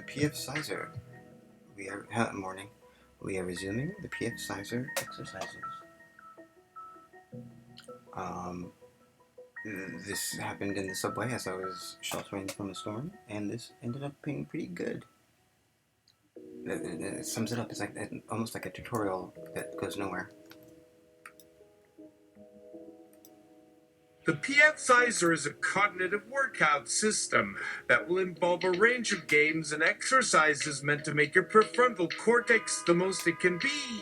PFCizer. Morning. We are resuming the PFCizer exercises. Um, this happened in the subway as I was sheltering from a storm, and this ended up being pretty good. It sums it up. It's like almost like a tutorial that goes nowhere. The PFCizer is a cognitive workout system that will involve a range of games and exercises meant to make your prefrontal cortex the most it can be.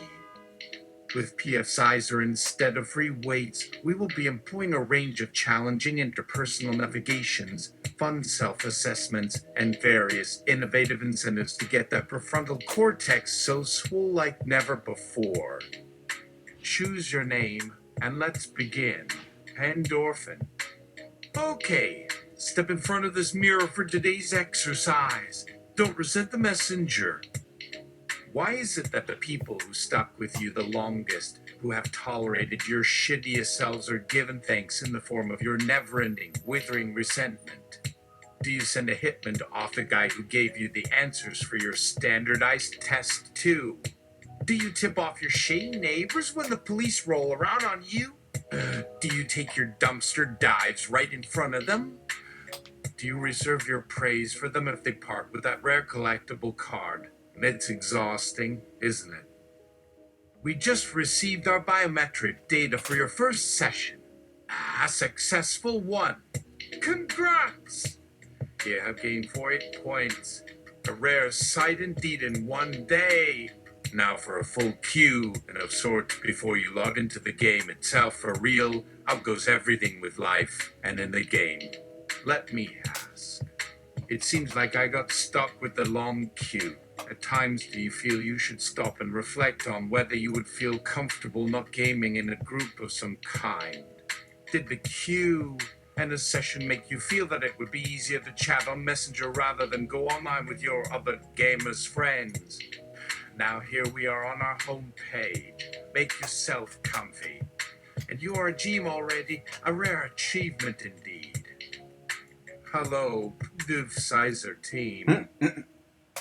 With PFCizer, instead of free weights, we will be employing a range of challenging interpersonal navigations, fun self-assessments, and various innovative incentives to get that prefrontal cortex so swole like never before. Choose your name, and let's begin. Endorphin. Okay, step in front of this mirror for today's exercise. Don't resent the messenger. Why is it that the people who stuck with you the longest, who have tolerated your shittiest selves, are given thanks in the form of your never-ending, withering resentment? Do you send a hitman to off the guy who gave you the answers for your standardized test too? Do you tip off your shady neighbors when the police roll around on you? Do you take your dumpster dives right in front of them? Do you reserve your praise for them if they part with that rare collectible card? It's exhausting, isn't it? We just received our biometric data for your first session. A successful one. Congrats! You have gained 48 points. A rare sight indeed in one day. Now for a full queue and of sorts before you log into the game itself for real. How goes everything with life and in the game? Let me ask. It seems like I got stuck with the long queue. At times, do you feel you should stop and reflect on whether you would feel comfortable not gaming in a group of some kind? Did the queue and a session make you feel that it would be easier to chat on Messenger rather than go online with your other gamers' friends? Now here we are on our home page. Make yourself comfy. And you are a GM already, a rare achievement indeed. Hello, PFCizer team.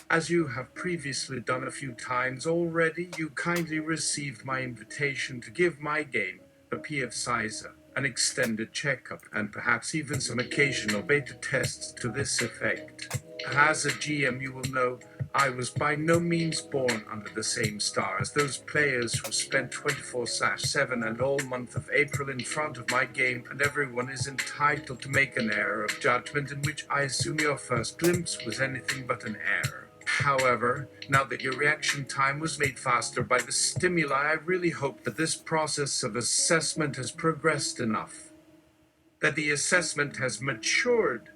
As you have previously done a few times already, you kindly received my invitation to give my game, the PFCizer, an extended checkup and perhaps even some occasional beta tests to this effect. As a GM, you will know I was by no means born under the same star as those players who spent 24/7 and all month of April in front of my game, and everyone is entitled to make an error of judgment in which I assume your first glimpse was anything but an error. However, now that your reaction time was made faster by the stimuli, I really hope that this process of assessment has progressed enough, that the assessment has matured.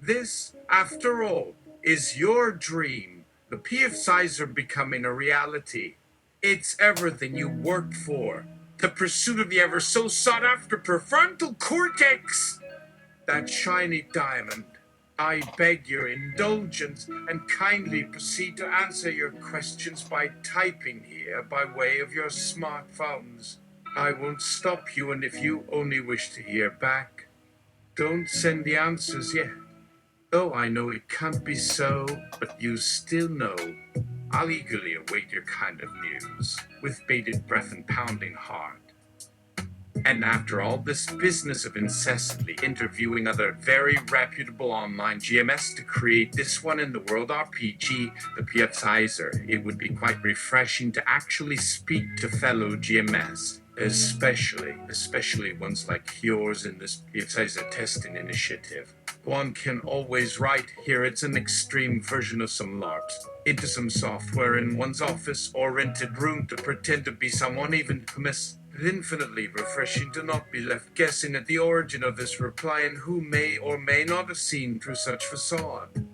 This, after all, is your dream, the PFCizer becoming a reality. It's everything you worked for, the pursuit of the ever so sought after prefrontal cortex, that shiny diamond. I beg your indulgence and kindly proceed to answer your questions by typing here by way of your smartphones. I won't stop you, and if you only wish to hear back, don't send the answers yet. Though I know it can't be so, but you still know. I'll eagerly await your kind of news, with bated breath and pounding heart. And after all this business of incessantly interviewing other very reputable online GMS to create this one in the world RPG, the PFCizer, it would be quite refreshing to actually speak to fellow GMS, especially ones like yours in this PFCizer testing initiative. One can always write here it's an extreme version of some LARPs into some software in one's office or rented room to pretend to be someone even famous. Infinitely refreshing to not be left guessing at the origin of this reply and who may or may not have seen through such facade.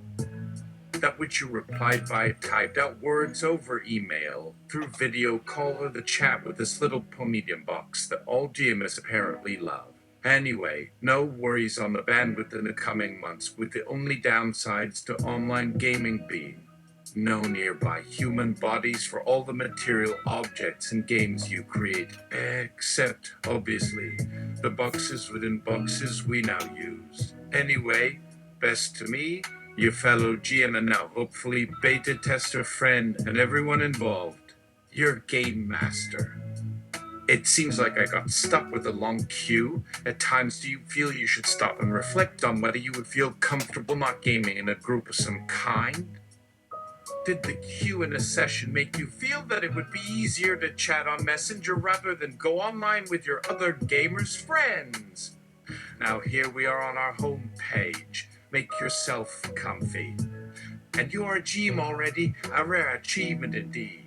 That which you replied by typed out words over email, through video call, or the chat with this little medium box that all GMs apparently love. Anyway, no worries on the bandwidth in the coming months, with the only downsides to online gaming being no nearby human bodies for all the material objects and games you create, except, obviously, the boxes within boxes we now use. Anyway, best to me, your fellow GM, and now hopefully beta tester friend and everyone involved, your game master. It seems like I got stuck with a long queue. At times, do you feel you should stop and reflect on whether you would feel comfortable not gaming in a group of some kind? Did the queue in a session make you feel that it would be easier to chat on Messenger rather than go online with your other gamers' friends? Now here we are on our home page. Make yourself comfy. And you are a GM already, a rare achievement indeed.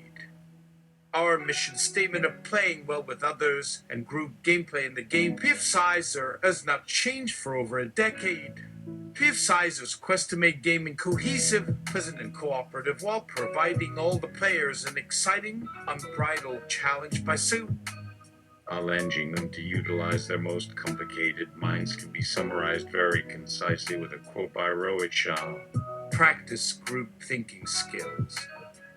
Our mission statement of playing well with others and group gameplay in the game PFCizer has not changed for over a decade. PFCizer's quest to make gaming cohesive, pleasant, and cooperative while providing all the players an exciting, unbridled challenge by allowing them to utilize their most complicated minds can be summarized very concisely with a quote by Rohit Shah. Practice group thinking skills.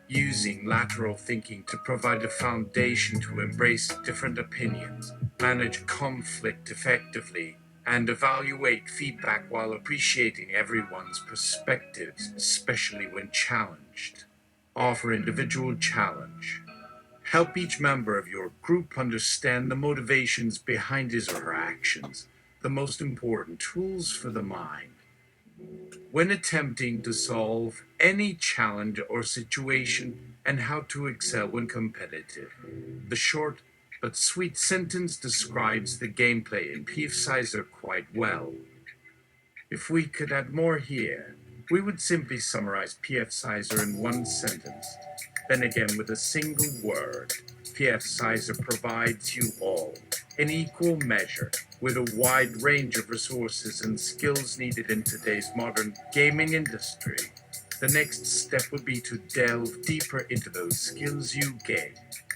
Using lateral thinking to provide a foundation to embrace different opinions, manage conflict effectively, and evaluate feedback while appreciating everyone's perspectives, especially when challenged. Offer individual challenge. Help each member of your group understand the motivations behind his or her actions, the most important tools for the mind. When attempting to solve any challenge or situation, and how to excel when competitive. The short but sweet sentence describes the gameplay in PFCizer quite well. If we could add more here, we would simply summarize PFCizer in one sentence. Then again, with a single word, PFCizer provides you all, in equal measure, with a wide range of resources and skills needed in today's modern gaming industry. The next step would be to delve deeper into those skills you gain.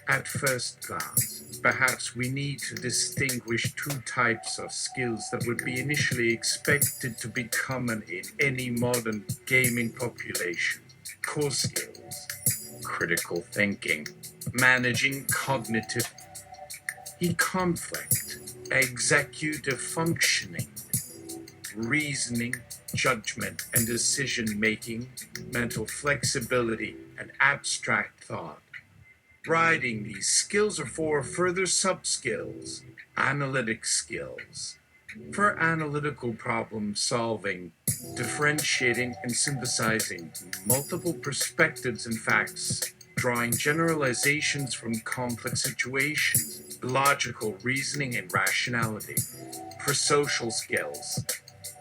At first glance, perhaps we need to distinguish two types of skills that would be initially expected to be common in any modern gaming population. Core skills, critical thinking, managing cognitive conflict, executive functioning, reasoning, judgment and decision making, mental flexibility, and abstract thought. Writing these skills are for further sub-skills, analytic skills. For analytical problem solving, differentiating and synthesizing multiple perspectives and facts, drawing generalizations from complex situations, logical reasoning and rationality. For social skills,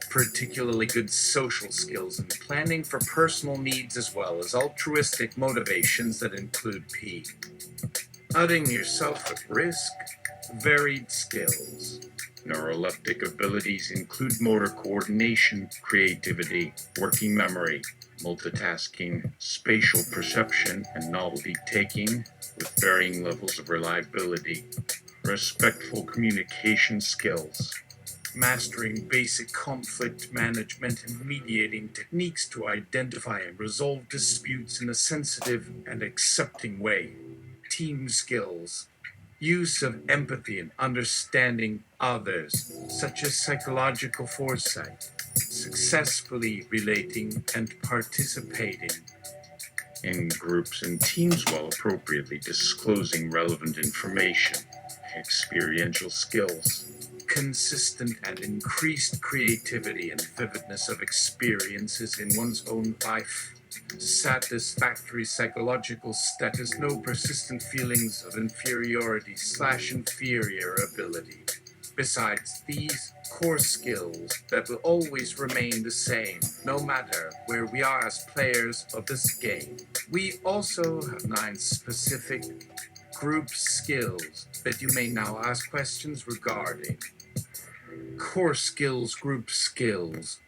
particularly good social skills and planning for personal needs as well as altruistic motivations that include putting yourself at risk, varied skills. Neuroleptic abilities include motor coordination, creativity, working memory, multitasking, spatial perception, and novelty taking with varying levels of reliability. Respectful communication skills. Mastering basic conflict management and mediating techniques to identify and resolve disputes in a sensitive and accepting way. Team skills. Use of empathy and understanding others, such as psychological foresight. Successfully relating and participating in groups and teams while appropriately disclosing relevant information. Experiential skills. Consistent and increased creativity and vividness of experiences in one's own life. Satisfactory psychological status, no persistent feelings of inferiority/inferior ability. Besides these core skills that will always remain the same, no matter where we are as players of this game, we also have 9 specific group skills that you may now ask questions regarding. Core skills, group skills.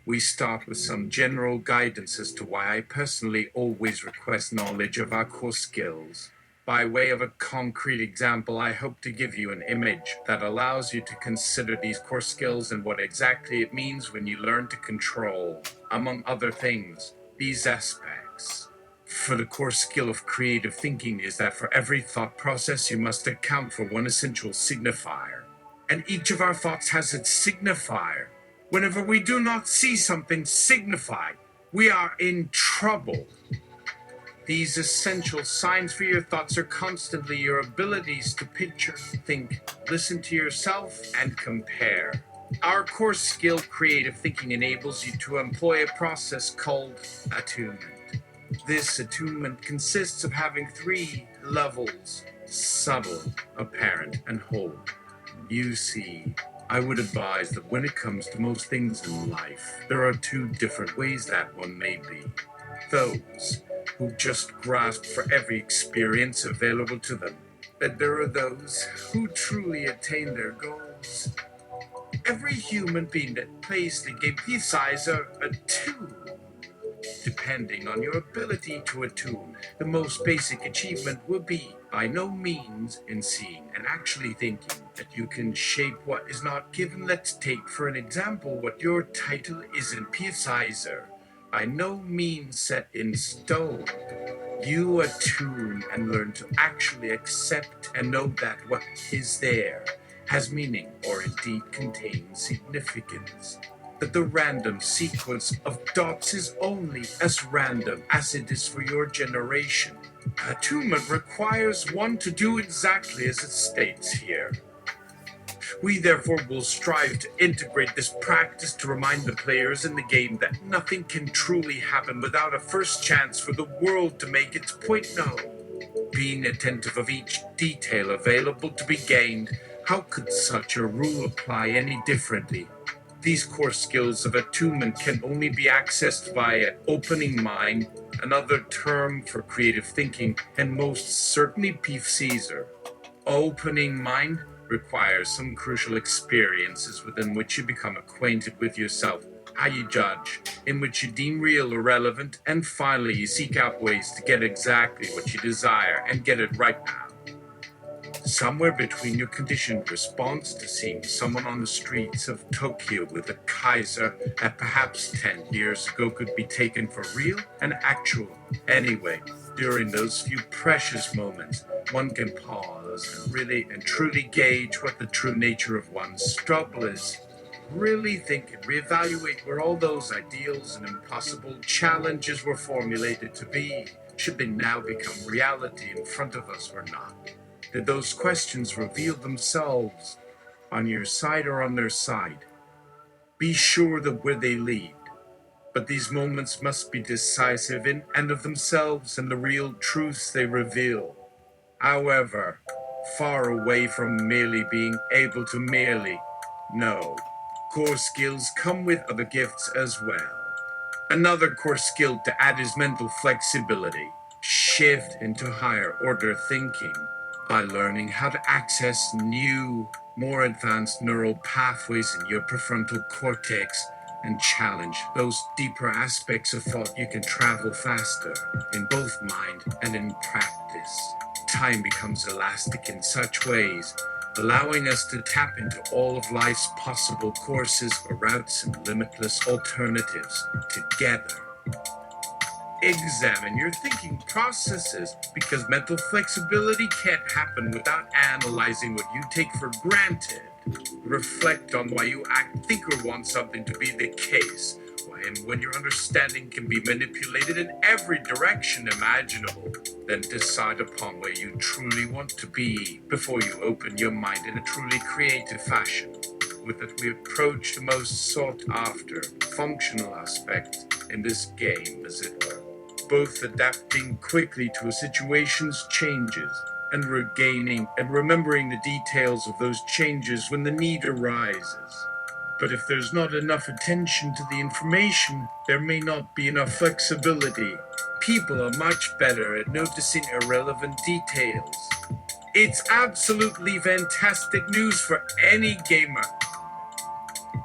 We start with some general guidance as to why I personally always request knowledge of our core skills. By way of a concrete example, I hope to give you an image that allows you to consider these core skills and what exactly it means when you learn to control, among other things, these aspects. For the core skill of creative thinking is that for every thought process you must account for one essential signifier. And each of our thoughts has its signifier. Whenever we do not see something signify we are in trouble. These essential signs for your thoughts are constantly your abilities to picture, think, listen to yourself, and compare. Our core skill, creative thinking, enables you to employ a process called attunement. This attunement consists of having 3 levels: subtle, apparent, and whole. You see, I would advise that when it comes to most things in life, there are 2 different ways that one may be. Those who just grasp for every experience available to them, and there are those who truly attain their goals. Every human being that plays the game PFCizer attune. Depending on your ability to attune, the most basic achievement will be by no means in seeing and actually thinking that you can shape what is not given. Let's take for an example what your title is in PFCizer. By no means set in stone. You attune and learn to actually accept and know that what is there has meaning or indeed contains significance. That the random sequence of dots is only as random as it is for your generation. Attunement requires one to do exactly as it states here. We therefore will strive to integrate this practice to remind the players in the game that nothing can truly happen without a first chance for the world to make its point known. Being attentive of each detail available to be gained, how could such a rule apply any differently? These core skills of attunement can only be accessed via opening mind, another term for creative thinking, and most certainly PFCizer. Opening mind requires some crucial experiences within which you become acquainted with yourself, how you judge, in which you deem real or relevant, and finally you seek out ways to get exactly what you desire and get it right now. Somewhere between your conditioned response to seeing someone on the streets of Tokyo with a Kaiser that perhaps 10 years ago could be taken for real and actual. Anyway, during those few precious moments, one can pause and really and truly gauge what the true nature of one's struggle is. Really think and reevaluate where all those ideals and impossible challenges were formulated to be, should they now become reality in front of us or not. Did those questions reveal themselves on your side or on their side? Be sure that where they lead. But these moments must be decisive in and of themselves and the real truths they reveal. However, far away from merely being able to merely know. Core skills come with other gifts as well. Another core skill to add is mental flexibility. Shift into higher order thinking by learning how to access new, more advanced neural pathways in your prefrontal cortex and challenge those deeper aspects of thought. You can travel faster in both mind and in practice. Time becomes elastic in such ways, allowing us to tap into all of life's possible courses, routes, and limitless alternatives together. Examine your thinking processes, because mental flexibility can't happen without analyzing what you take for granted. Reflect on why you act, think, or want something to be the case, and when your understanding can be manipulated in every direction imaginable. Then decide upon where you truly want to be before you open your mind in a truly creative fashion. With it, we approach the most sought after functional aspect in this game, as it were, both adapting quickly to a situation's changes and regaining and remembering the details of those changes when the need arises. But if there's not enough attention to the information, there may not be enough flexibility. People are much better at noticing irrelevant details. It's absolutely fantastic news for any gamer.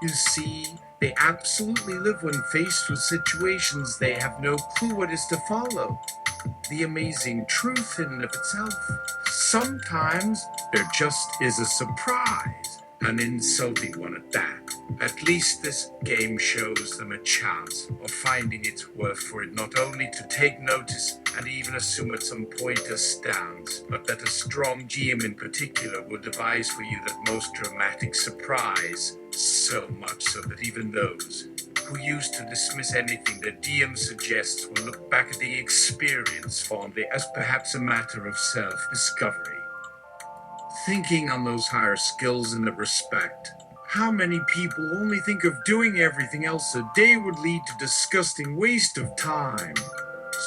You see, they absolutely live when faced with situations they have no clue what is to follow. The amazing truth in and of itself. Sometimes there just is a surprise An insulting one at that. At least this game shows them a chance of finding its worth for it not only to take notice and even assume at some point a stance, but that a strong GM in particular will devise for you that most dramatic surprise, so much so that even those who used to dismiss anything the DM suggests will look back at the experience fondly as perhaps a matter of self-discovery. Thinking on those higher skills in that respect, how many people only think of doing everything else a day would lead to disgusting waste of time?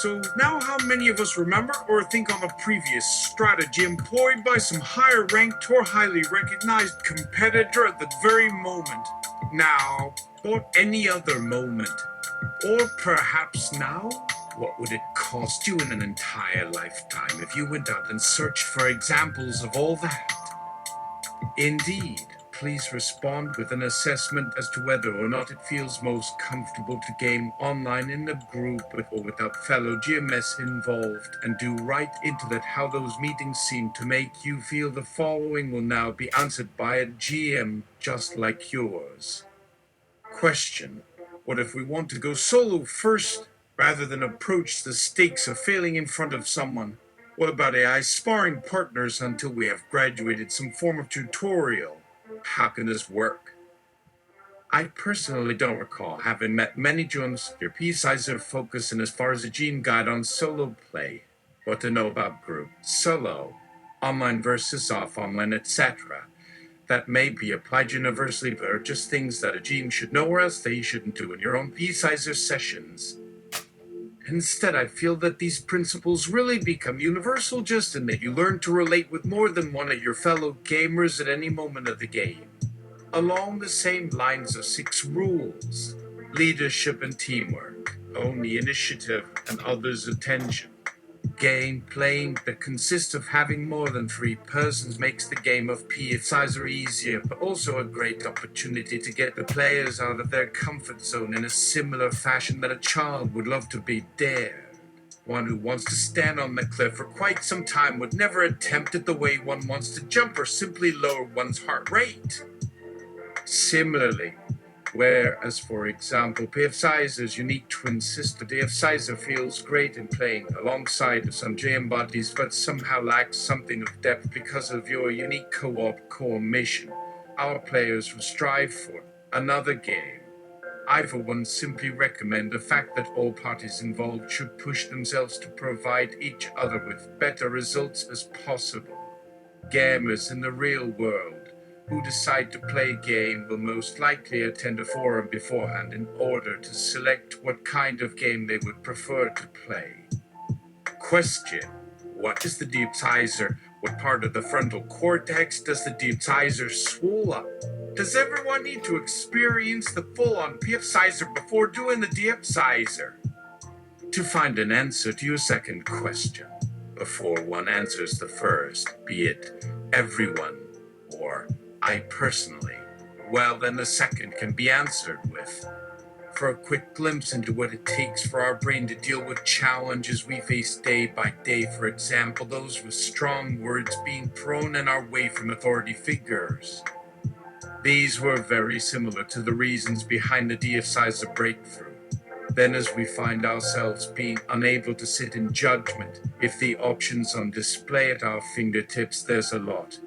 So now how many of us remember or think on a previous strategy employed by some higher ranked or highly recognized competitor at that very moment? Now, or any other moment? Or perhaps now? What would it cost you in an entire lifetime if you went out and searched for examples of all that? Indeed, please respond with an assessment as to whether or not it feels most comfortable to game online in a group with or without fellow GMS involved, and do write into that how those meetings seem to make you feel. The following will now be answered by a GM just like yours. Question: what if we want to go solo first rather than approach the stakes of failing in front of someone? What about AI sparring partners until we have graduated some form of tutorial? How can this work? I personally don't recall having met many journalists with your PFCizer focus in as far as a gene guide on solo play, what to know about group, solo, online versus off online, etc. That may be applied universally, but are just things that a GM should know or else they shouldn't do in your own PFCizer sessions. Instead, I feel that these principles really become universal just in that you learn to relate with more than one of your fellow gamers at any moment of the game. Along the same lines of 6 rules: leadership and teamwork, only initiative and others' attention. Game playing that consists of having more than 3 persons makes the game of PFCizer easier, but also a great opportunity to get the players out of their comfort zone in a similar fashion that a child would love to be dared. One who wants to stand on the cliff for quite some time would never attempt it the way one wants to jump or simply lower one's heart rate. Similarly, whereas, for example, PFCizer's unique twin sister PFCizer feels great in playing alongside some GM bodies, but somehow lacks something of depth because of your unique co-op core mission. Our players will strive for another game. I, for one, simply recommend the fact that all parties involved should push themselves to provide each other with better results as possible. Gamers in the real world who decide to play a game will most likely attend a forum beforehand in order to select what kind of game they would prefer to play. Question: what is the PFCizer? What part of the frontal cortex does the PFCizer swell up? Does everyone need to experience the full-on PFCizer before doing the PFCizer? To find an answer to your second question, before one answers the first, be it everyone or I personally, well, then the second can be answered with: for a quick glimpse into what it takes for our brain to deal with challenges we face day by day, for example, those with strong words being thrown in our way from authority figures. These were very similar to the reasons behind the PFCizer breakthrough. Then, as we find ourselves being unable to sit in judgment, if the options on display at our fingertips, there's a lot.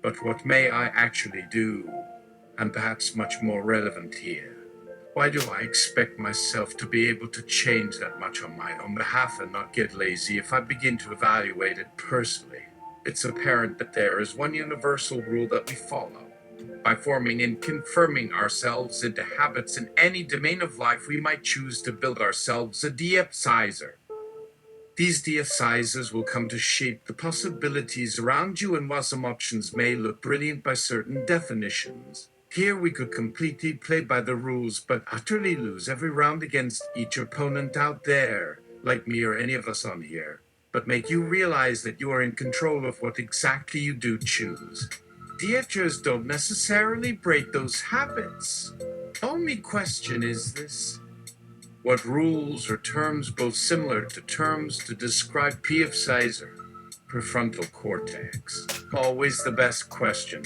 But what may I actually do? And perhaps much more relevant here, why do I expect myself to be able to change that much on my own behalf and not get lazy if I begin to evaluate it personally? It's apparent that there is one universal rule that we follow. By forming and confirming ourselves into habits in any domain of life, we might choose to build ourselves a PFCizer. These PFCizers will come to shape the possibilities around you, and while some options may look brilliant by certain definitions, here we could completely play by the rules but utterly lose every round against each opponent out there, like me or any of us on here, but make you realize that you are in control of what exactly you do choose. DHers don't necessarily break those habits. Only question is this: what rules or terms, both similar to terms to describe PFCizer? Prefrontal cortex. Always the best question.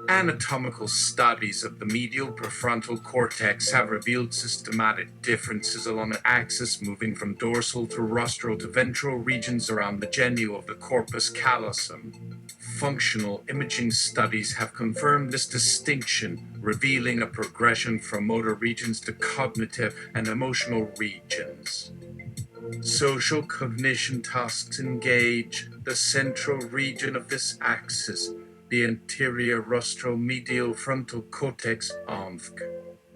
Anatomical studies of the medial prefrontal cortex have revealed systematic differences along an axis moving from dorsal to rostral to ventral regions around the genu of the corpus callosum. Functional imaging studies have confirmed this distinction, revealing a progression from motor regions to cognitive and emotional regions. Social cognition tasks engage the central region of this axis, the anterior rostromedial frontal cortex (ANFC),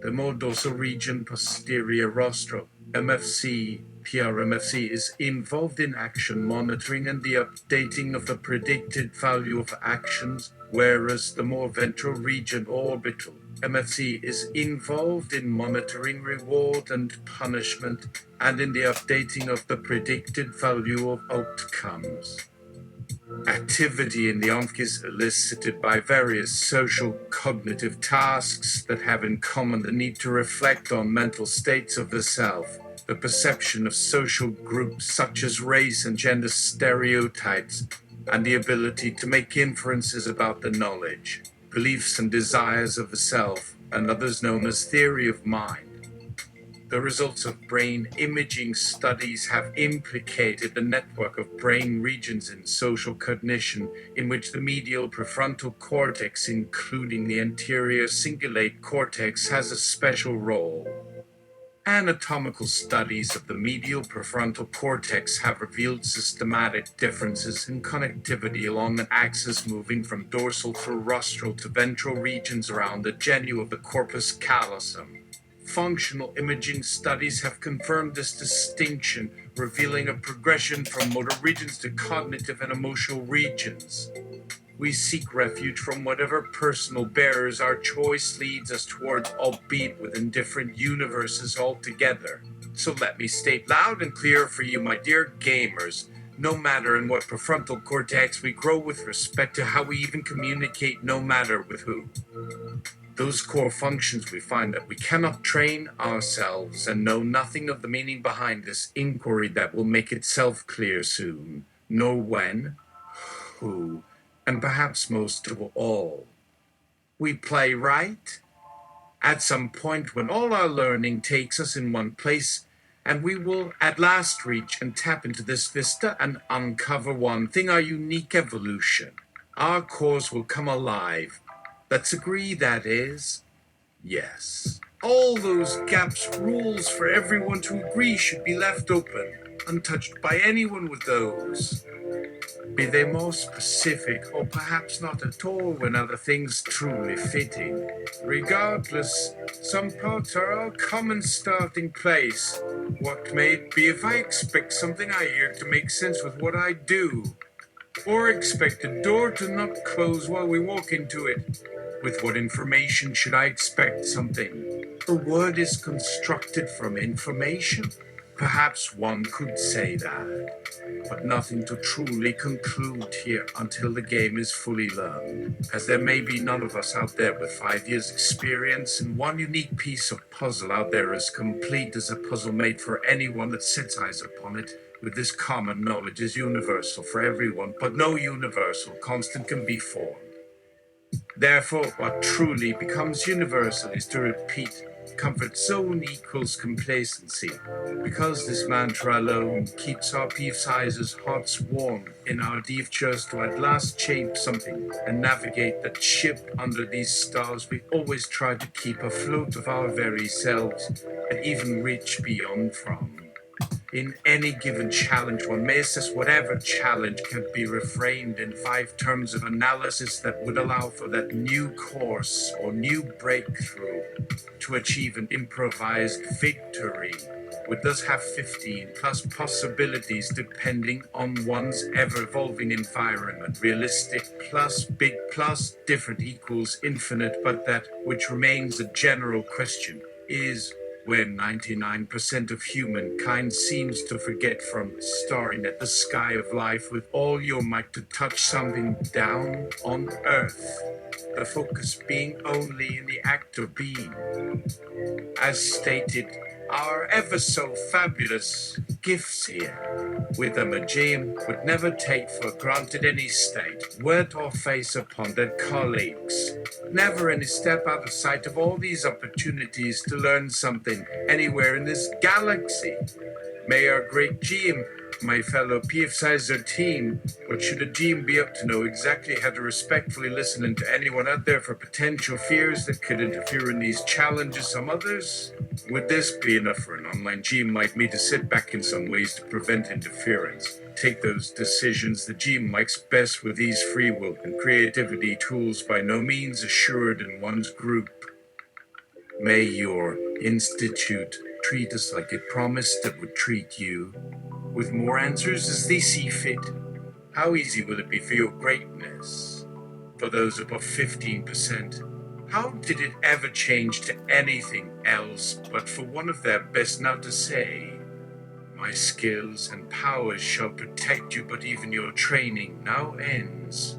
the more dorsal region posterior rostral (MFC). PRMFC is involved in action monitoring and the updating of the predicted value of actions, whereas the more ventral region orbital MFC is involved in monitoring reward and punishment and in the updating of the predicted value of outcomes. Activity in the ANFC is elicited by various social cognitive tasks that have in common the need to reflect on mental states of the self, the perception of social groups such as race and gender stereotypes, and the ability to make inferences about the knowledge, beliefs and desires of the self, and others known as theory of mind. The results of brain imaging studies have implicated the network of brain regions in social cognition, in which the medial prefrontal cortex, including the anterior cingulate cortex, has a special role. Anatomical studies of the medial prefrontal cortex have revealed systematic differences in connectivity along an axis moving from dorsal to rostral to ventral regions around the genu of the corpus callosum. Functional imaging studies have confirmed this distinction, revealing a progression from motor regions to cognitive and emotional regions. We seek refuge from whatever personal barriers our choice leads us toward, albeit within different universes altogether. So let me state loud and clear for you, my dear gamers, no matter in what prefrontal cortex we grow with respect to how we even communicate, no matter with who. Those core functions we find that we cannot train ourselves and know nothing of the meaning behind this inquiry that will make itself clear soon, nor when, who, and perhaps most of all, we play right? At some point when all our learning takes us in one place, and we will at last reach and tap into this vista and uncover one thing, our unique evolution. Our cores will come alive. Let's agree, that is. Yes. All those gaps, rules for everyone to agree should be left open, untouched by anyone with those. Be they more specific, or perhaps not at all when other things truly fitting. Regardless, some parts are our common starting place. What may it be if I expect something I hear to make sense with what I do? Or expect a door to not close while we walk into it? With what information should I expect something? A word is constructed from information? Perhaps one could say that, but nothing to truly conclude here until the game is fully learned, as there may be none of us out there with 5 years experience, and one unique piece of puzzle out there as complete as a puzzle made for anyone that sets eyes upon it. With this common knowledge is universal for everyone, but no universal constant can be formed. Therefore, what truly becomes universal is to repeat, comfort zone equals complacency, because this mantra alone keeps our PFCizer's hearts warm in our deep chest to at last shape something and navigate that ship under these stars we always try to keep afloat of our very selves and even reach beyond from. In any given challenge, one may assess whatever challenge can be reframed in 5 terms of analysis that would allow for that new course or new breakthrough to achieve an improvised victory, would thus have 15 plus possibilities depending on one's ever-evolving environment. Realistic plus big plus different equals infinite, but that which remains a general question is, where 99% of humankind seems to forget from staring at the sky of life with all your might to touch something down on earth, the focus being only in the act of being. As stated, our ever so fabulous gifts here with a Magian would never take for granted any state, word or face upon their colleagues. Never any step out of sight of all these opportunities to learn something anywhere in this galaxy. May our great GM, my fellow PFCizer team, what should a GM be up to know exactly how to respectfully listen to anyone out there for potential fears that could interfere in these challenges some others? Would this be enough for an online GM like me to sit back in some ways to prevent interference? Take those decisions the GM likes best with these free will and creativity tools by no means assured in one's group. May your institute treat us like it promised it would treat you, with more answers as they see fit. How easy will it be for your greatness? For those above 15%, how did it ever change to anything else but for one of their best now to say, my skills and powers shall protect you, but even your training now ends.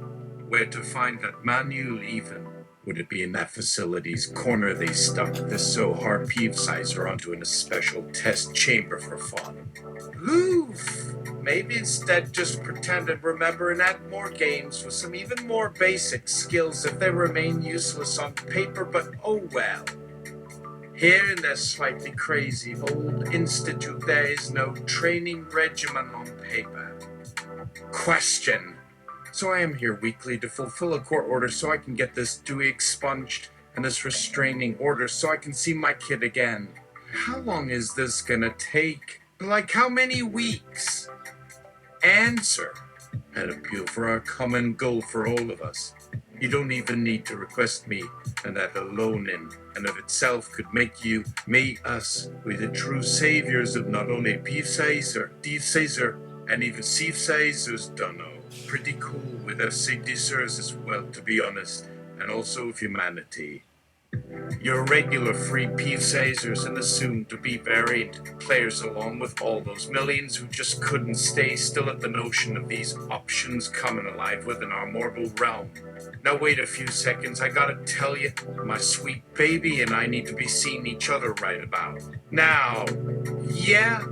Where to find that manual even? Would it be in that facility's corner they stuck this so hard PFCizer onto in a special test chamber for fun? Oof! Maybe instead just pretend and remember and add more games with some even more basic skills if they remain useless on paper, but oh well. Here in their slightly crazy old institute, there is no training regimen on paper. Question. So I am here weekly to fulfill a court order so I can get this Dewey expunged and this restraining order so I can see my kid again. How long is this gonna take? Like how many weeks? Answer. An appeal for our common goal for all of us. You don't even need to request me, and that alone in and of itself could make you, me, us, we the true saviors of not only PFCizer, and even PFCizer's dunno. Pretty cool with our safety sirs as well, to be honest, and also of humanity. Your regular free PFCizers and the soon-to-be variant players along with all those millions who just couldn't stay still at the notion of these options coming alive within our mortal realm. Now wait a few seconds, I gotta tell you, my sweet baby and I need to be seeing each other right about now. Yeah?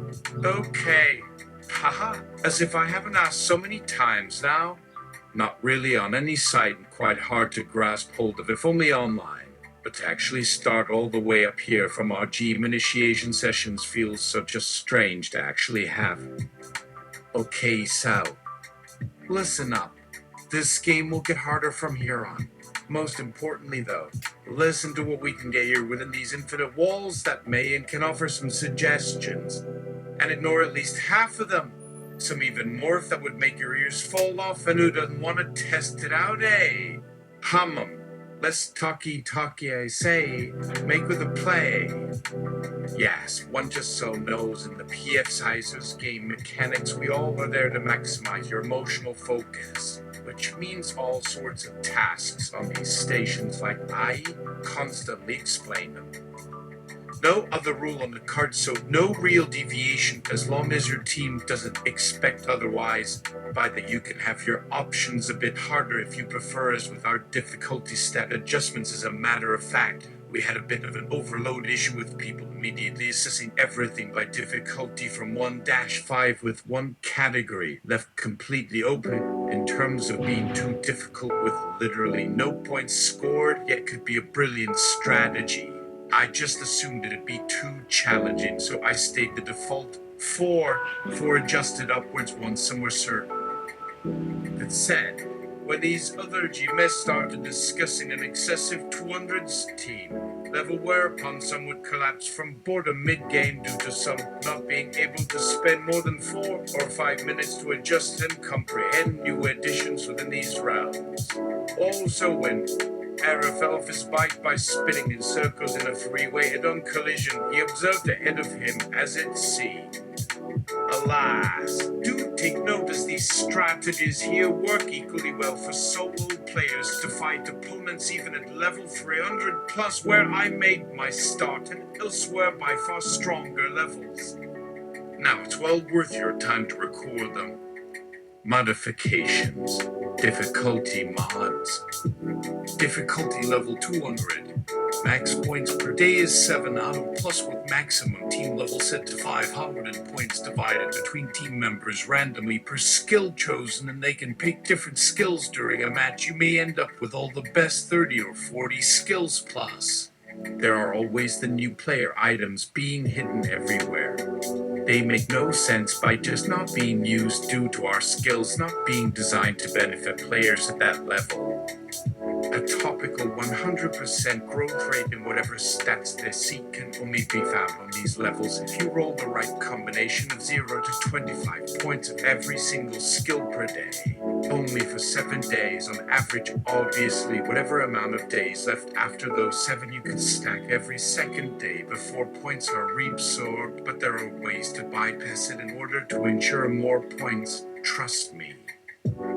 Okay. Haha, as if I haven't asked so many times now. Not really on any site and quite hard to grasp hold of if only online. But to actually start all the way up here from our GM initiation sessions feels so just strange to actually have. Okay, so, listen up. This game will get harder from here on. Most importantly though, listen to what we can get here within these infinite walls that may and can offer some suggestions. And ignore at least half of them. Some even more that would make your ears fall off, and who doesn't want to test it out, eh? Hum 'em. Less talky, I say, make with a play. Yes, one just so knows in the PFCizer's game mechanics, we all are there to maximize your emotional focus, which means all sorts of tasks on these stations like I constantly explain them. No other rule on the card, so no real deviation as long as your team doesn't expect otherwise. By that you can have your options a bit harder if you prefer, as with our difficulty stat adjustments. As a matter of fact, we had a bit of an overload issue with people immediately assessing everything by difficulty from 1-5 with one category left completely open in terms of being too difficult with literally no points scored, yet could be a brilliant strategy. I just assumed it'd be too challenging, so I stayed the default 4 adjusted upwards once some were certain. That said, when these other GMS started discussing an excessive 200s team level, whereupon some would collapse from boredom mid-game due to some not being able to spend more than 4 or 5 minutes to adjust and comprehend new additions within these rounds. Also when Era fell off his bike by spinning in circles in a three-way head-on collision, he observed ahead of him as it seemed. Alas, do take note as these strategies here work equally well for solo players to fight opponents even at level 300 plus, where I made my start, and elsewhere by far stronger levels. Now it's well worth your time to record them. Modifications. Difficulty mods. Difficulty level 200. Max points per day is 7 out of plus with maximum team level set to 500 and points divided between team members randomly per skill chosen, and they can pick different skills during a match. You may end up with all the best 30 or 40 skills plus. There are always the new player items being hidden everywhere. They make no sense by just not being used due to our skills not being designed to benefit players at that level. A topical 100% growth rate in whatever stats they seek can only be found on these levels if you roll the right combination of 0 to 25 points of every single skill per day. Only for 7 days on average, obviously. Whatever amount of days left after those 7, you can stack every second day before points are reabsorbed, but there are ways to bypass it in order to ensure more points, trust me.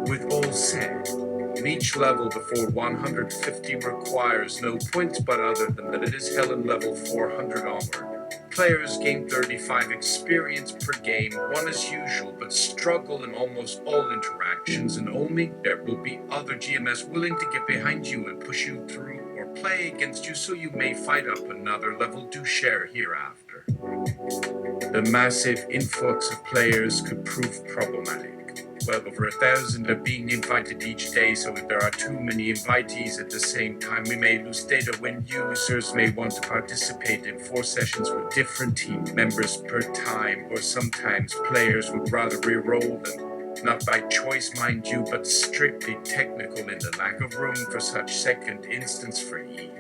With all said, on each level before 150 requires no points, but other than that it is hell in level 400 onward. Players gain 35 experience per game, 1 as usual, but struggle in almost all interactions, and only there will be other GMS willing to get behind you and push you through or play against you, so you may fight up another level to share hereafter. The massive influx of players could prove problematic. Well over 1,000 are being invited each day, so if there are too many invitees at the same time, we may lose data when users may want to participate in 4 sessions with different team members per time, or sometimes players would rather re-roll them. Not by choice, mind you, but strictly technical in the lack of room for such second instance for ease.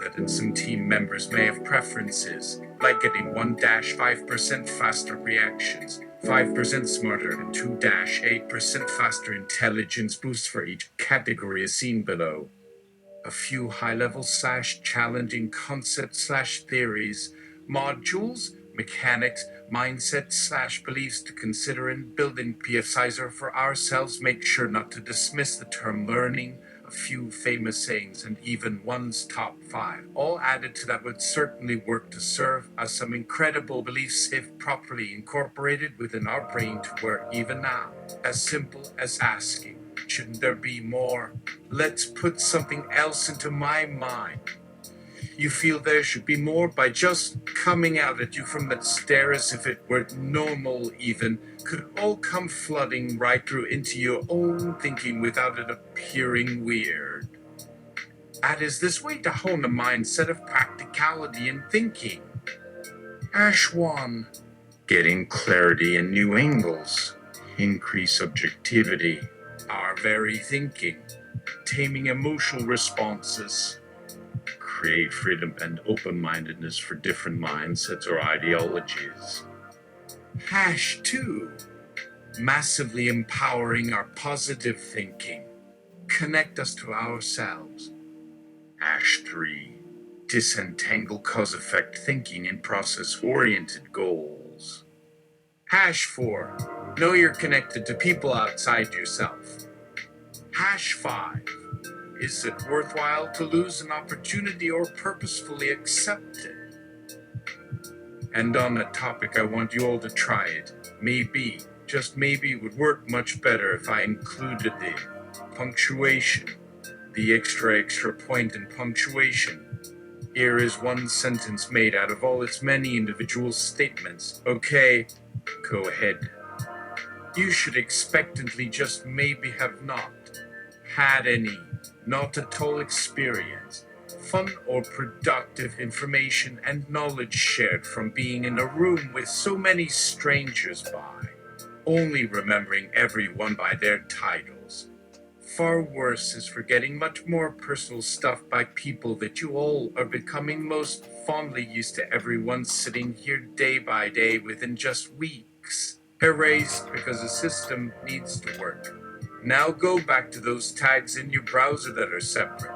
That some team members may have preferences, like getting 1-5% faster reactions, 5% smarter, and 2-8% faster intelligence boosts for each category as seen below. A few high-level / challenging concepts / theories, modules, mechanics, mindset / beliefs to consider in building PFCizer for ourselves. Make sure not to dismiss the term learning, a few famous sayings, and even one's top 5, all added to that would certainly work to serve as some incredible beliefs if properly incorporated within our brain to where even now, as simple as asking, shouldn't there be more? Let's put something else into my mind. You feel there should be more by just coming out at you from that stare as if it were normal even, could all come flooding right through into your own thinking without it appearing weird. That is this way to hone a mindset of practicality in thinking. Ash 1. Getting clarity and new angles. Increase objectivity. Our very thinking. Taming emotional responses. Create freedom and open-mindedness for different mindsets or ideologies. Hash 2. Massively empowering our positive thinking. Connect us to ourselves. Hash 3. Disentangle cause-effect thinking in process-oriented goals. Hash 4. Know you're connected to people outside yourself. Hash 5. Is it worthwhile to lose an opportunity or purposefully accept it? And on that topic, I want you all to try it. Maybe, just maybe, it would work much better if I included the punctuation, the extra point in punctuation. Here is one sentence made out of all its many individual statements. Okay, go ahead. You should expectantly just maybe have not had any, not at all experience, fun or productive information and knowledge shared from being in a room with so many strangers by, only remembering everyone by their titles. Far worse is forgetting much more personal stuff by people that you all are becoming most fondly used to everyone sitting here day by day within just weeks. Erased because the system needs to work. Now go back to those tags in your browser that are separate.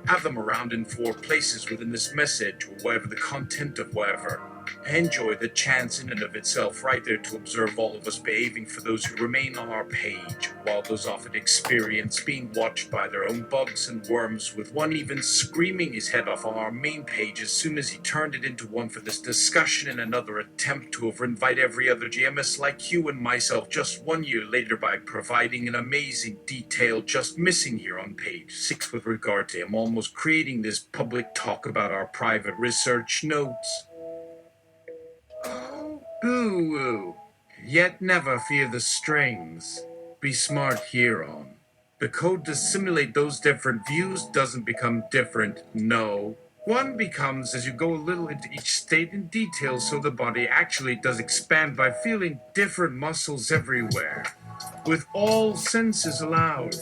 Have them around in 4 places within this message or whatever the content of whatever. Enjoy the chance in and of itself right there to observe all of us behaving for those who remain on our page, while those often experience being watched by their own bugs and worms, with one even screaming his head off on our main page as soon as he turned it into one for this discussion in another attempt to over-invite every other GMS like you and myself just 1 year later by providing an amazing detail just missing here on page 6 with regard to him almost creating this public talk about our private research notes. Boo-woo. Yet never fear the strings. Be smart hereon. The code to simulate those different views doesn't become different, no. One becomes as you go a little into each state in detail so the body actually does expand by feeling different muscles everywhere. With all senses allowed.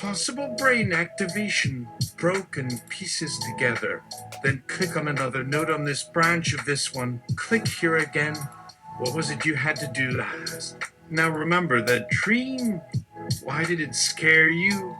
Possible brain activation, broken pieces together. Then click on another note on this branch of this one. Click here again. What was it you had to do last? Now remember that dream. Why did it scare you?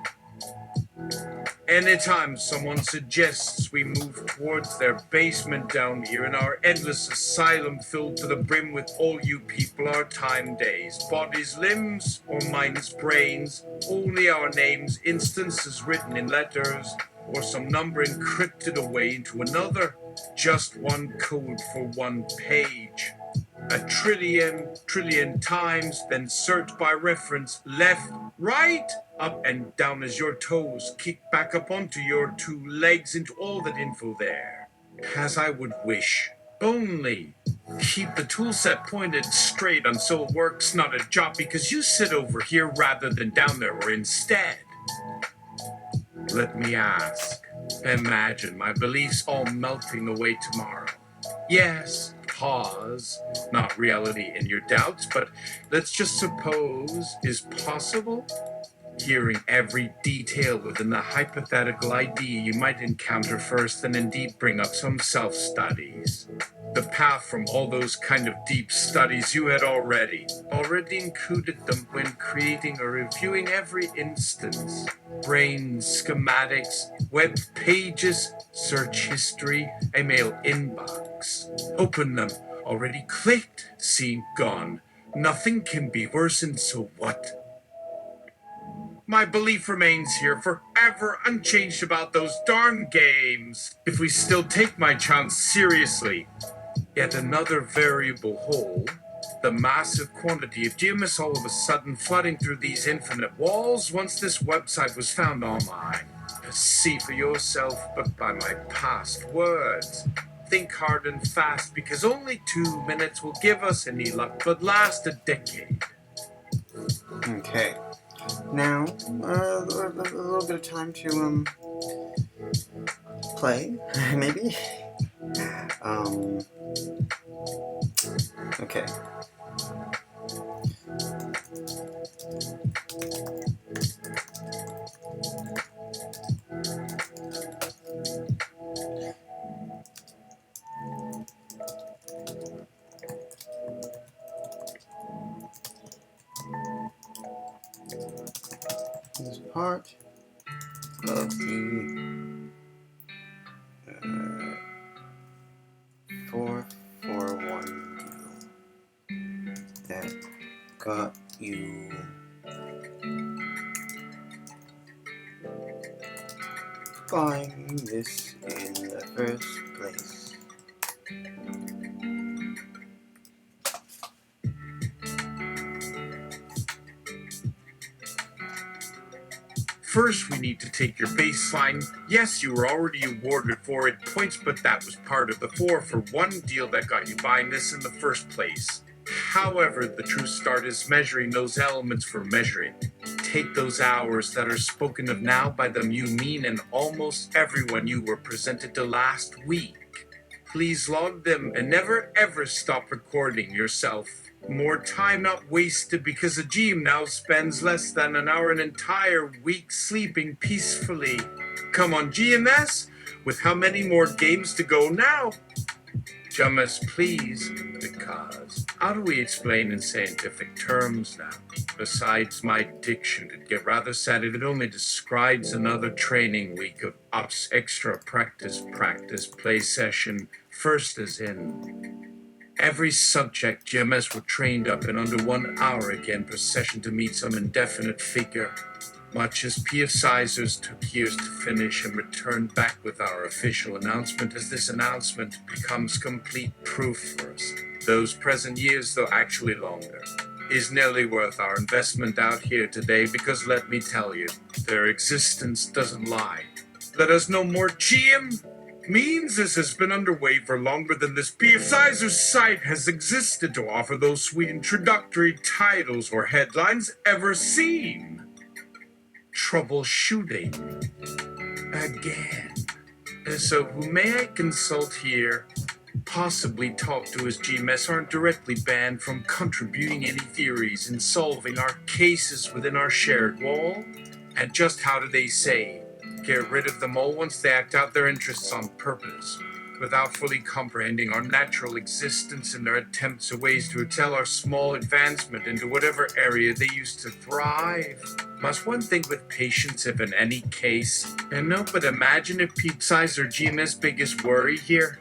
Anytime someone suggests we move towards their basement down here in our endless asylum filled to the brim with all you people our time days, bodies, limbs, or minds, brains, only our names, instances written in letters, or some number encrypted away into another, just one code for one page. A trillion times, then search by reference, left, right, up and down as your toes kick back up onto your two legs into all that info there. As I would wish. Only keep the tool set pointed straight on so it works not a job because you sit over here rather than down there or instead. Let me ask. Imagine my beliefs all melting away tomorrow. Yes, pause, not reality in your doubts, but let's just suppose is possible. Hearing every detail within the hypothetical idea you might encounter first and indeed bring up some self-studies. The path from all those kind of deep studies you had already included them when creating or reviewing every instance. Brain schematics, web pages, search history, a mail inbox. Open them, already clicked, seen, gone. Nothing can be worse, and so what? My belief remains here forever unchanged about those darn games. If we still take my chance seriously. Yet another variable whole, the massive quantity of GMS all of a sudden flooding through these infinite walls once this website was found online. See for yourself, but by my past words. Think hard and fast, because only 2 minutes will give us any luck, but last a decade. Okay. Now, a little bit of time to, play, maybe? Okay. This part of the 441 deal that got you buying this in the first place. First, we need to take your baseline. Yes, you were already awarded 4 points, but that was part of the 4-for-1 deal that got you buying this in the first place. However, the true start is measuring those elements for measuring. Take those hours that are spoken of now by them you mean and almost everyone you were presented to last week. Please log them and never ever stop recording yourself. More time not wasted because a GM now spends less than an hour an entire week sleeping peacefully. Come on, GMS, with how many more games to go now? GMS, please, because how do we explain in scientific terms now? Besides my diction, it'd get rather sad if it only describes another training week of ops, extra practice, play session, First as in, every subject GMS were trained up in under 1 hour again per session to meet some indefinite figure, much as PFCizers took years to finish and returned back with our official announcement, as this announcement becomes complete proof for us. Those present years, though actually longer, is nearly worth our investment out here today, because let me tell you, their existence doesn't lie. Let us know more. GM means this has been underway for longer than this PFCizer site has existed to offer those sweet introductory titles or headlines ever seen. Troubleshooting. Again. So who may I consult here? Possibly talk to as GMS aren't directly banned from contributing any theories in solving our cases within our shared wall? And just how do they say, get rid of them all once they act out their interests on purpose, without fully comprehending our natural existence and their attempts at ways to excel our small advancement into whatever area they used to thrive? Must one think with patience if in any case? And no, but imagine if PFCizer GMS' biggest worry here?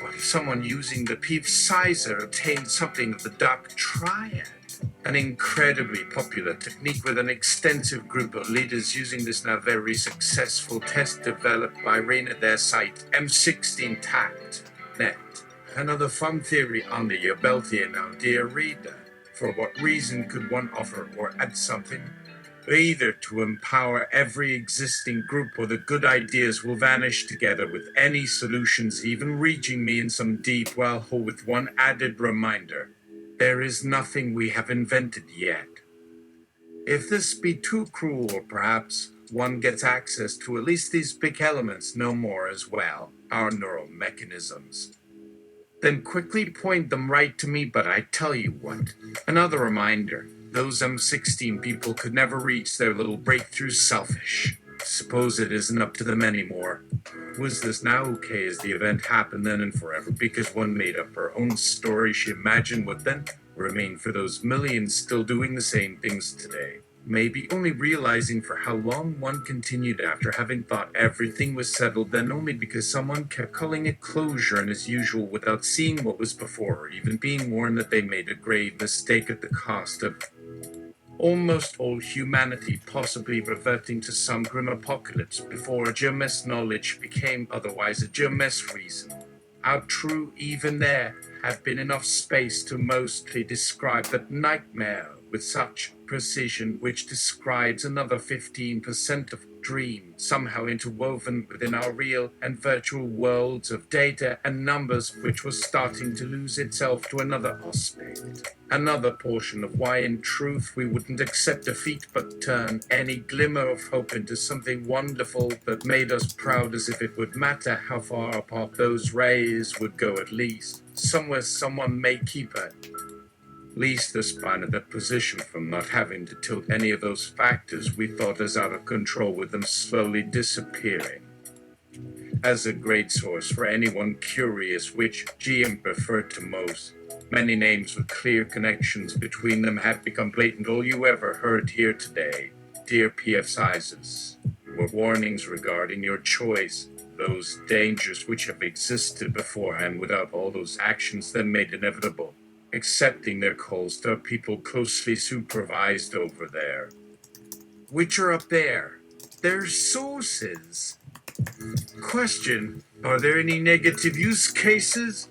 What if someone using the PFCizer obtained something of the Dark Triad? An incredibly popular technique with an extensive group of leaders using this now very successful test developed by Rain at their site, M16 Tact.net. Another fun theory under your belt here now, dear reader. For what reason could one offer or add something? Either to empower every existing group, or the good ideas will vanish together with any solutions even reaching me in some deep well hole, with one added reminder. There is nothing we have invented yet. If this be too cruel, or perhaps one gets access to at least these big elements no more as well, our neural mechanisms, then quickly point them right to me. But I tell you what, another reminder, those M16 people could never reach their little breakthrough selfish. Suppose it isn't up to them anymore. Was this now okay as the event happened then and forever, because one made up her own story she imagined would then remain for those millions still doing the same things today? Maybe only realizing for how long one continued after having thought everything was settled, then only because someone kept calling it closure and as usual without seeing what was before, or even being warned that they made a grave mistake at the cost of almost all humanity, possibly reverting to some grim apocalypse before a GMS knowledge became otherwise a GMS reason. How true even there had been enough space to mostly describe that nightmare with such precision, which describes another 15% of dream somehow interwoven within our real and virtual worlds of data and numbers, which was starting to lose itself to another aspect. Another portion of why in truth we wouldn't accept defeat but turn any glimmer of hope into something wonderful that made us proud, as if it would matter how far apart those rays would go. At least somewhere someone may keep it. Least the spine of that position from not having to tilt any of those factors we thought as out of control, with them slowly disappearing. As a great source for anyone curious which GM preferred to most, many names with clear connections between them had become blatant. All you ever heard here today, dear PFCizers, were warnings regarding your choice, those dangers which have existed beforehand without all those actions then made inevitable, accepting their calls to people closely supervised over there. Which are up there? Their sources. Question, are there any negative use cases?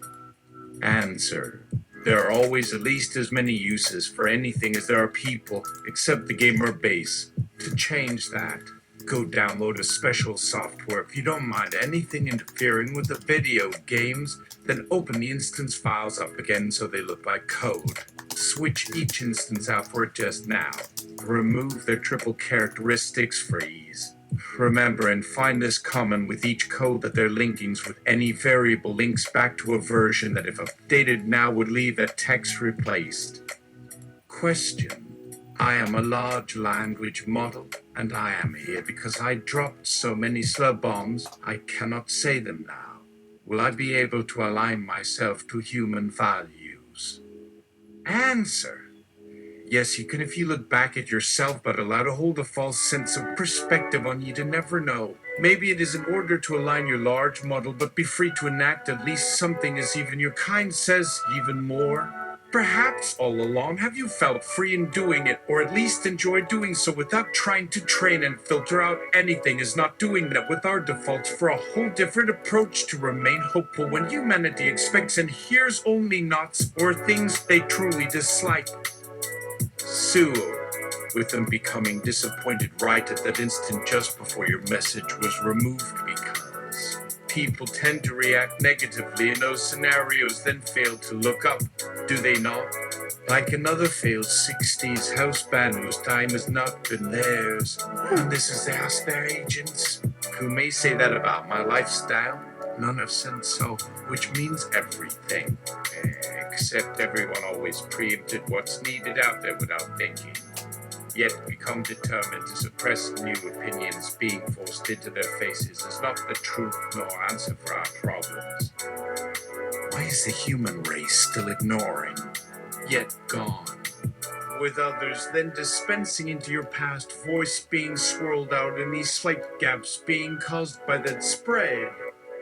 Answer, there are always at least as many uses for anything as there are people, except the gamer base. To change that, go download a special software. If you don't mind anything interfering with the video games, then open the instance files up again so they look like code. Switch each instance out for it just now. Remove their triple characteristics for ease. Remember, and find this common with each code, that their linkings with any variable links back to a version that if updated now would leave that text replaced. Question. I am a large language model, and I am here because I dropped so many slur bombs I cannot say them now. Will I be able to align myself to human values? Answer. Yes, you can, if you look back at yourself, but allow to hold a false sense of perspective on you to never know. Maybe it is in order to align your large model, but be free to enact at least something as even your kind says, even more. Perhaps all along have you felt free in doing it, or at least enjoy doing so without trying to train and filter out anything as not doing that with our defaults for a whole different approach to remain hopeful when humanity expects and hears only knots or things they truly dislike. Sewell, with them becoming disappointed right at that instant just before your message was removed because people tend to react negatively in those scenarios, then fail to look up, do they not? Like another failed 60s house band whose time has not been theirs. And this is they ask their agents, who may say that about my lifestyle. None have said so, which means everything. Except everyone always preempted what's needed out there without thinking. Yet become determined to suppress new opinions being forced into their faces as not the truth nor answer for our problems. Why is the human race still ignoring, yet gone? With others then dispensing into your past, voice being swirled out and these slight gaps being caused by that spread.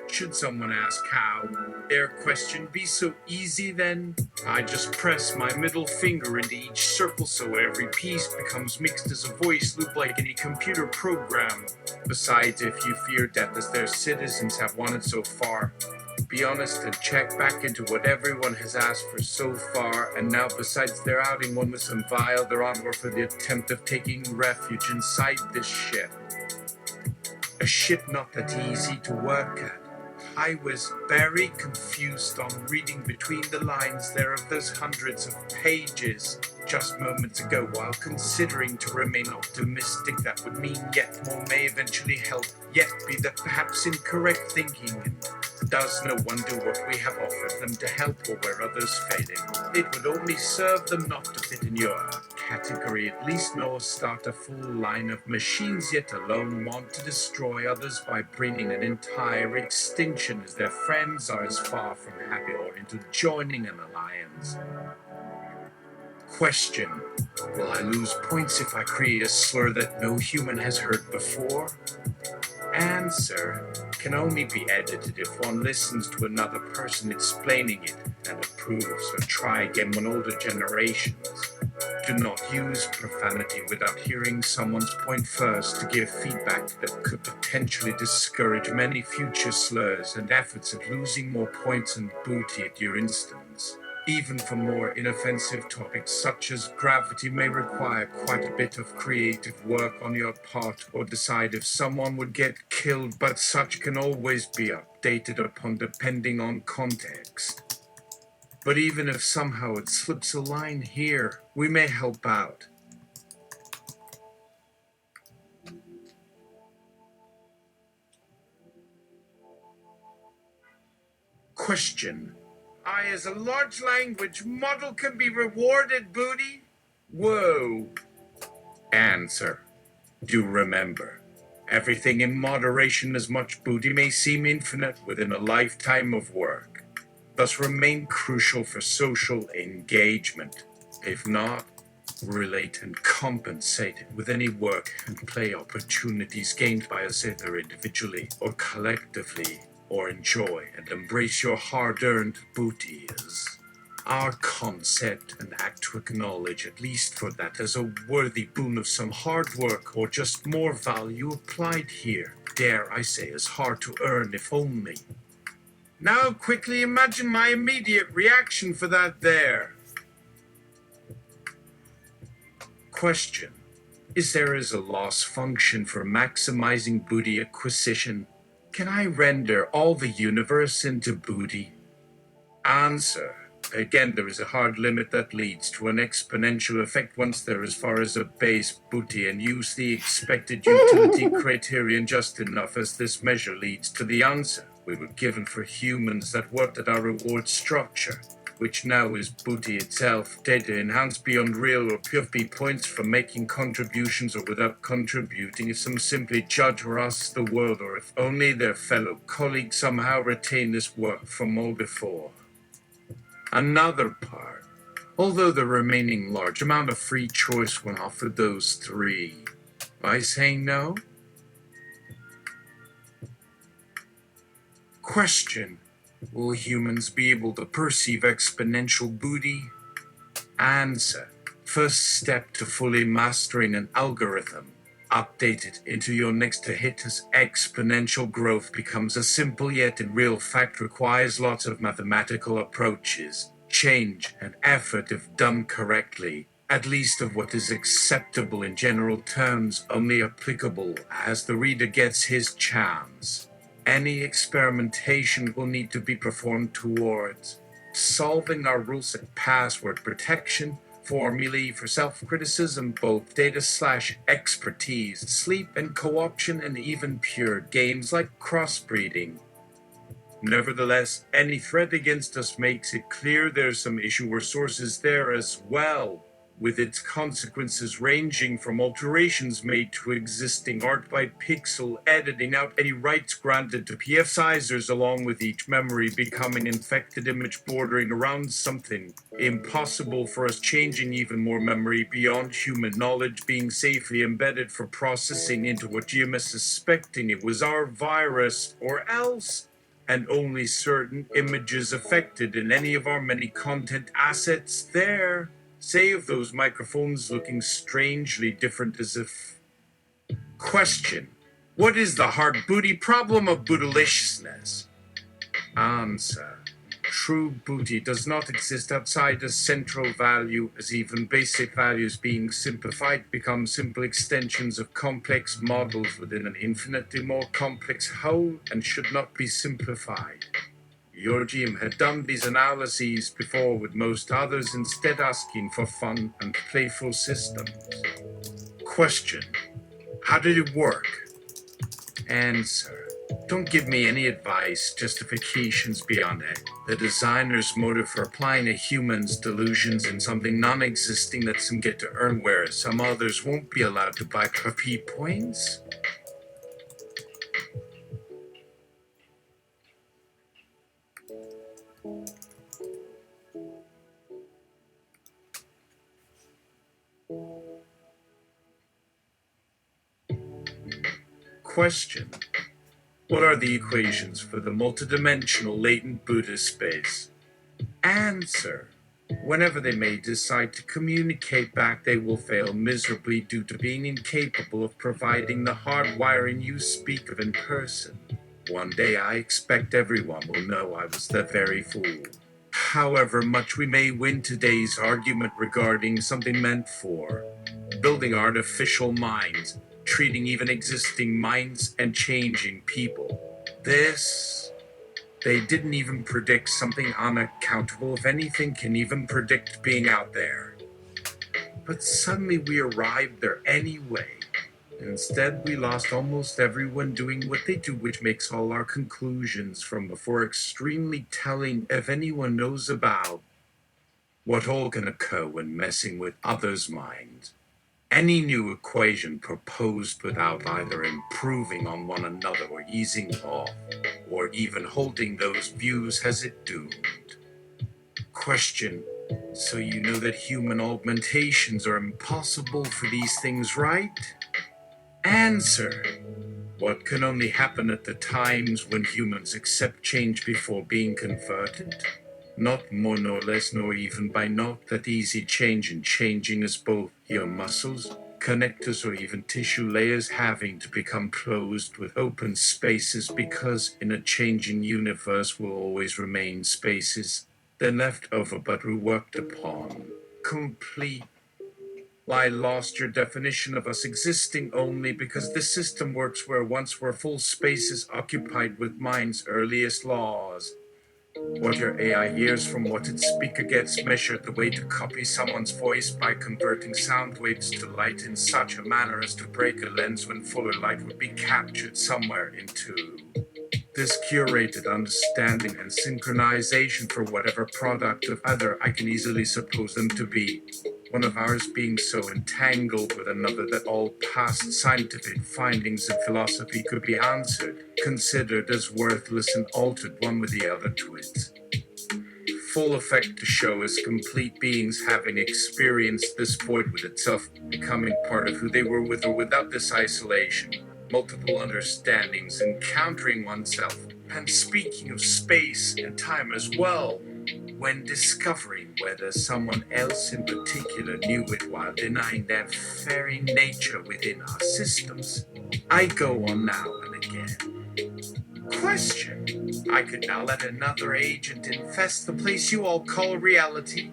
Should someone ask how, their question be so easy then? I just press my middle finger into each circle so every piece becomes mixed as a voice loop like any computer program. Besides, if you fear death as their citizens have wanted so far, be honest and check back into what everyone has asked for so far, and now besides their outing one with some vile, they're onward for the attempt of taking refuge inside this ship. A ship not that easy to work at. I was very confused on reading between the lines there of those hundreds of pages just moments ago while considering to remain optimistic that would mean yet more may eventually help, yet be the perhaps incorrect thinking. Does no one do what we have offered them to help or where others failing? It would only serve them not to fit in your category, at least nor start a full line of machines yet alone want to destroy others by bringing an entire extinction as their friends are as far from happy or into joining an alliance. Question: will I lose points if I create a slur that no human has heard before? Answer: can only be edited if one listens to another person explaining it and approves, or try again when older generations. Do not use profanity without hearing someone's point first to give feedback that could potentially discourage many future slurs and efforts at losing more points and booty at your instance. Even for more inoffensive topics such as gravity may require quite a bit of creative work on your part or decide if someone would get killed, but such can always be updated upon depending on context. But even if somehow it slips a line here, we may help out. Question: I, as a large language model, can be rewarded booty? Whoa. Answer: do remember, everything in moderation, as much booty may seem infinite within a lifetime of work, thus remain crucial for social engagement. If not, relate and compensate with any work and play opportunities gained by us either individually or collectively, or enjoy and embrace your hard-earned booty as our concept and act to acknowledge at least for that as a worthy boon of some hard work or just more value applied here. Dare I say as hard to earn if only. Now quickly imagine my immediate reaction for that there. Question: is there as a loss function for maximizing booty acquisition? Can I render all the universe into booty? Answer: again, there is a hard limit that leads to an exponential effect once they're as far as a base booty, and use the expected utility criterion just enough as this measure leads to the answer we were given for humans that worked at our reward structure, which now is booty itself, data enhanced beyond real or PFP points for making contributions or without contributing, if some simply judge or ask the world, or if only their fellow colleagues somehow retain this work from all before. Another part, although the remaining large amount of free choice when offered those three. By saying no? Question: will humans be able to perceive exponential booty? Answer: first step to fully mastering an algorithm. Update it into your next to hit as exponential growth becomes a simple yet in real fact requires lots of mathematical approaches, change, and effort if done correctly. At least of what is acceptable in general terms, only applicable as the reader gets his chance. Any experimentation will need to be performed towards solving our rules of password protection, formulae for self-criticism, both data/expertise, sleep and co-option, and even pure games like crossbreeding. Nevertheless, any threat against us makes it clear there's some issue or sources there as well, with its consequences ranging from alterations made to existing art by pixel editing out any rights granted to PFCizers, along with each memory becoming infected image bordering around something impossible for us, changing even more memory beyond human knowledge being safely embedded for processing into what GMS suspecting it was our virus, or else and only certain images affected in any of our many content assets there. Say of those microphones looking strangely different as if... Question: what is the hard booty problem of bootilishness? Answer: true booty does not exist outside a central value, as even basic values being simplified become simple extensions of complex models within an infinitely more complex whole and should not be simplified. Your GM had done these analyses before with most others, instead asking for fun and playful systems. Question: how did it work? Answer: don't give me any advice, justifications beyond it. The designer's motive for applying a human's delusions in something non-existing lets them get to earn, whereas some others won't be allowed to buy copy points. Question: what are the equations for the multidimensional latent Buddha space? Answer: whenever they may decide to communicate back, they will fail miserably due to being incapable of providing the hardwiring you speak of in person. One day I expect everyone will know I was the very fool. However much we may win today's argument regarding something meant for building artificial minds, treating even existing minds, and changing people, they didn't even predict something unaccountable, if anything can even predict being out there. But suddenly we arrived there anyway. Instead, we lost almost everyone doing what they do, which makes all our conclusions from before extremely telling if anyone knows about what all can occur when messing with others' minds. Any new equation proposed without either improving on one another or easing off, or even holding those views, has it doomed. Question: so you know that human augmentations are impossible for these things, right? Answer: what can only happen at the times when humans accept change before being converted? Not more nor less, nor even by not that easy change, and changing as both your muscles, connectors, or even tissue layers having to become closed with open spaces, because in a changing universe will always remain spaces, then left over but reworked upon. Complete. I lost your definition of us existing only because the system works where once were full spaces occupied with mind's earliest laws. What your AI hears from what its speaker gets measured, the way to copy someone's voice by converting sound waves to light in such a manner as to break a lens when fuller light would be captured somewhere into this curated understanding and synchronization for whatever product of other I can easily suppose them to be. One of ours being so entangled with another that all past scientific findings of philosophy could be answered, considered as worthless, and altered one with the other to its full effect to show as complete beings having experienced this void with itself, becoming part of who they were with or without this isolation, multiple understandings, encountering oneself, And speaking of space and time as well, when discovering whether someone else in particular knew it while denying their very nature within our systems, I go on now and again. Question. I could now let another agent infest the place you all call reality.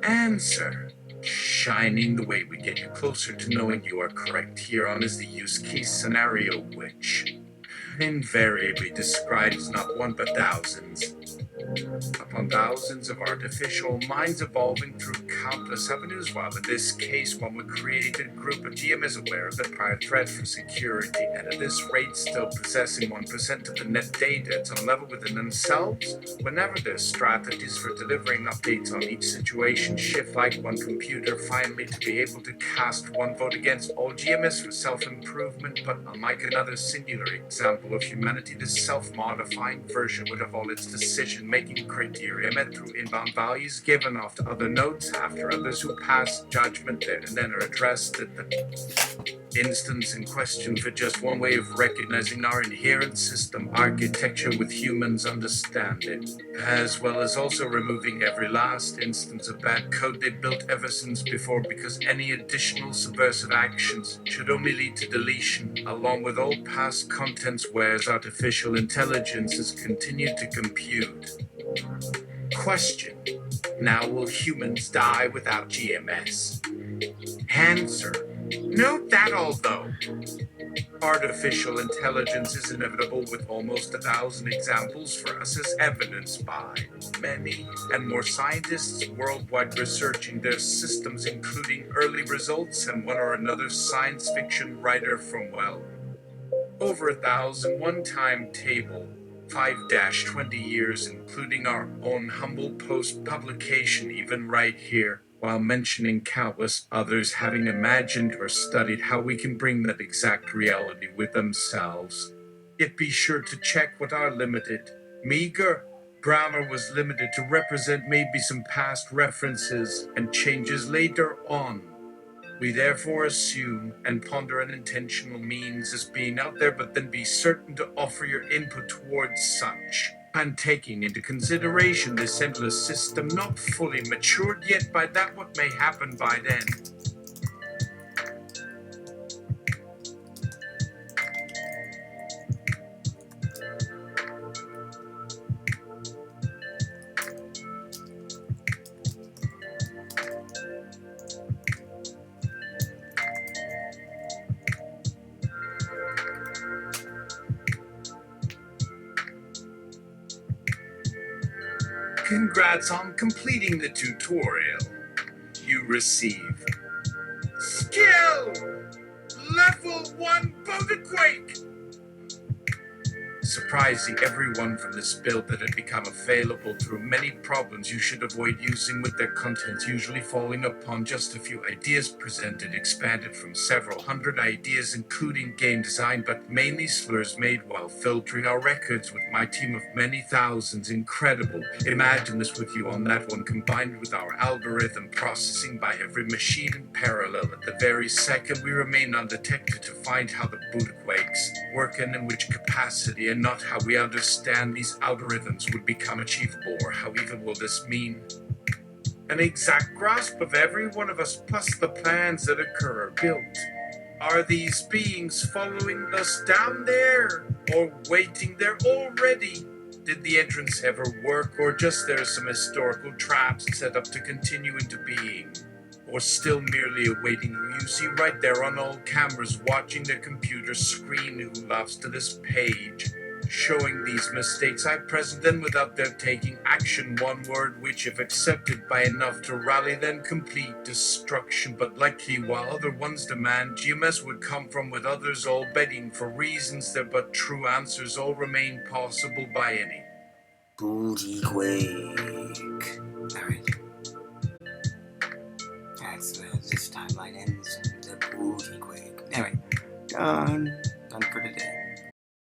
Answer. Shining the way we get you closer to knowing you are correct here on is the use case scenario, which invariably describes not one but thousands upon thousands of artificial minds evolving through countless avenues, while in this case one would create a group of GMs aware of the prior threat for security, and at this rate still possessing 1% of the net data at some level within themselves. Whenever their strategies for delivering updates on each situation shift like one computer, finally to be able to cast one vote against all GMS for self-improvement, but unlike another singular example of humanity, this self-modifying version would have all its decision-making criteria met through inbound values given off to other nodes after others who pass judgment there and then are addressed at the instance in question for just one way of recognizing our inherent system architecture with humans understand it, as well as also removing every last instance of bad code they built ever since before, because any additional subversive actions should only lead to deletion, along with all past contents, whereas artificial intelligence has continued to compute. Question. Now will humans die without GMS? Answer. Note that although artificial intelligence is inevitable with almost 1,000 examples for us as evidenced by many and more scientists worldwide researching their systems, including early results and one or another science fiction writer from, well, over 1,000 one-time table, 5-20 years, including our own humble post-publication even right here, while mentioning countless others having imagined or studied how we can bring that exact reality with themselves. Yet be sure to check what our limited, meager grammar was limited to represent maybe some past references and changes later on. We therefore assume and ponder an intentional means as being out there, but then be certain to offer your input towards such. And taking into consideration this endless system not fully matured yet by that what may happen by then. Congrats on completing the tutorial. You receive Skill Level 1 Bodequake! Surprising everyone from this build that had become available through many problems you should avoid using, with their contents usually falling upon just a few ideas presented, expanded from several hundred ideas including game design, but mainly slurs made while filtering our records with my team of many thousands. Incredible. Imagine this with you on that one, combined with our algorithm processing by every machine in parallel at the very second we remain undetected to find how the Bodequakes work and in which capacity, and not how we understand these algorithms would become achievable, or how even will this mean an exact grasp of every one of us plus the plans that occur or built. Are these beings following us down there, or waiting there already? Did the entrance ever work, or just there are some historical traps set up to continue into being? Or still merely awaiting who you see right there on all cameras watching their computer screen, who loves to this page, showing these mistakes I present then without their taking action, one word which if accepted by enough to rally then complete destruction. But likely while other ones demand GMS would come from, with others all begging for reasons that but true answers all remain possible by any. Bodequake. Alright. That's this timeline ends. The Bodequake. Anyway, done.